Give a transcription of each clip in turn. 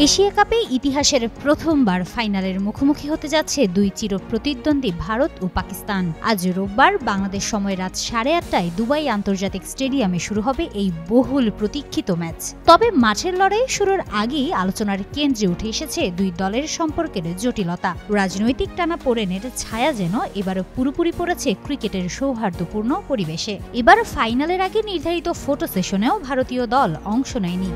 Asia কাপে ইতিহাসের প্রথমবার ফাইনালের মুখোমুখি হতে যাচ্ছে দুই চিরপ্রতিদ্বন্দ্বী ভারত ও পাকিস্তান। আজ রোববার বাংলাদেশ সময় রাত 8:30টায় দুবাই আন্তর্জাতিক স্টেডিয়ামে শুরু হবে এই বহুল প্রতীক্ষিত ম্যাচ। তবে মাঠের লড়াই শুরুর আগেই আলোচনার কেন্দ্রে উঠে এসেছে দুই দলের সম্পর্কের জটিলতা। রাজনৈতিক টানাপোড়েনের ছায়া যেন এবারও পুরোপুরি পড়েছে ক্রিকেটের সৌহার্দ্যপূর্ণ পরিবেশে। এবার ফাইনালের আগে নির্ধারিত ফটো সেশনেও ভারতীয় দল অংশ নেয়নি।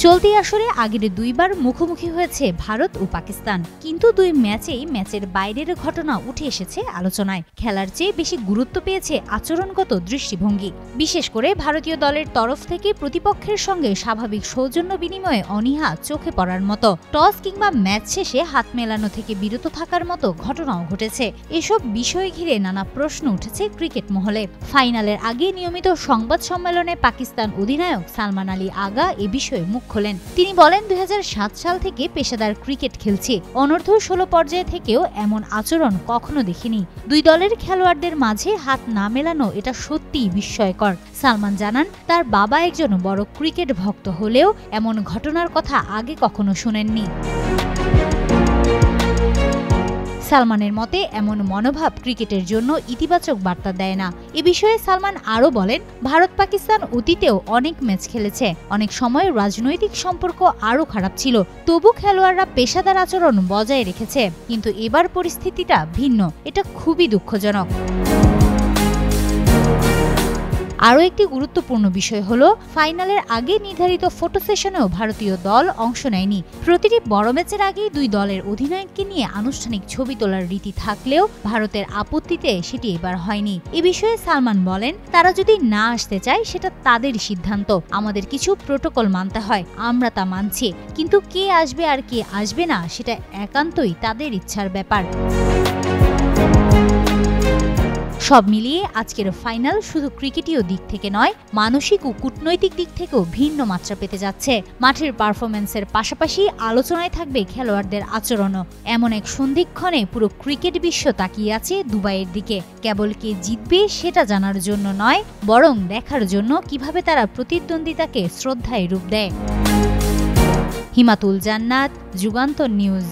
চলতি আসরে আগের দুইবার মুখোমুখি হয়েছে ভারত ও পাকিস্তান, কিন্তু দুই ম্যাচেই ম্যাচের বাইরের ঘটনা উঠে এসেছে আলোচনায়। খেলার চেয়ে বেশি গুরুত্ব পেয়েছে আচরণগত দৃষ্টিভঙ্গি। বিশেষ করে ভারতীয় দলের তরফ থেকে প্রতিপক্ষের সঙ্গে স্বাভাবিক সৌজন্য বিনিময়ে অনীহা চোখে পড়ার মতো। টস কিংবা ম্যাচ শেষে হাত মেলানো থেকে বিরত থাকার মতো ঘটনাও ঘটেছে। এসব বিষয় ঘিরে নানা প্রশ্ন উঠেছে ক্রিকেট মহলে। ফাইনালের আগে নিয়মিত সংবাদ সম্মেলনে পাকিস্তান অধিনায়ক সালমান আলী আগা এ বিষয়ে মুখ খোলেন। তিনি বলেন, 2007 সাল থেকে পেশাদার ক্রিকেট খেলছি, অনূর্ধ্ব 16 পর্যায়ে থেকেও এমন আচরণ কখনো দেখিনি। দুই দলের খেলোয়াড়দের মাঝে হাত না মেলানো এটা সত্যিই বিস্ময়কর। সালমান জানান, তার বাবা একজন বড় ক্রিকেট ভক্ত হলেও এমন ঘটনার কথা আগে কখনো শুনেননি। সালমানের মতে এমন মনোভাব ক্রিকেটের জন্য ইতিবাচক বার্তা দেয় না। এ বিষয়ে সালমান আরও বলেন, ভারত পাকিস্তান অতীতেও অনেক ম্যাচ খেলেছে, অনেক সময় রাজনৈতিক সম্পর্ক আরও খারাপ ছিল, তবু খেলোয়াড়রা পেশাদার আচরণ বজায় রেখেছে। কিন্তু এবার পরিস্থিতিটা ভিন্ন, এটা খুবই দুঃখজনক। আরও একটি গুরুত্বপূর্ণ বিষয় হলো, ফাইনালের আগে নির্ধারিত ফটো সেশনেও ভারতীয় দল অংশ নেয়নি। প্রতিটি বড় ম্যাচের আগেই দুই দলের অধিনায়ককে নিয়ে আনুষ্ঠানিক ছবি তোলার রীতি থাকলেও ভারতের আপত্তিতে সেটি এবার হয়নি। এ বিষয়ে সালমান বলেন, তারা যদি না আসতে চায় সেটা তাদের সিদ্ধান্ত, আমাদের কিছু প্রোটোকল মানতে হয়, আমরা তা মানছি, কিন্তু কে আসবে আর কে আসবে না সেটা একান্তই তাদের ইচ্ছার ব্যাপার। সব মিলিয়ে আজকের ফাইনাল শুধু ক্রিকেটীয় দিক থেকে নয়, মানসিক ও কূটনৈতিক দিক থেকেও ভিন্ন মাত্রা পেতে যাচ্ছে। মাঠের পারফরম্যান্সের পাশাপাশি আলোচনায় থাকবে খেলোয়াড়দের আচরণও। এমন এক সন্ধিক্ষণে পুরো ক্রিকেট বিশ্ব তাকিয়ে আছে দুবাইয়ের দিকে, কেবল কে জিতবে সেটা জানার জন্য নয়, বরং দেখার জন্য কিভাবে তারা প্রতিদ্বন্দ্বিতাকে শ্রদ্ধায় রূপ দেয়। হিমাতুল জান্নাত, যুগান্তর নিউজ।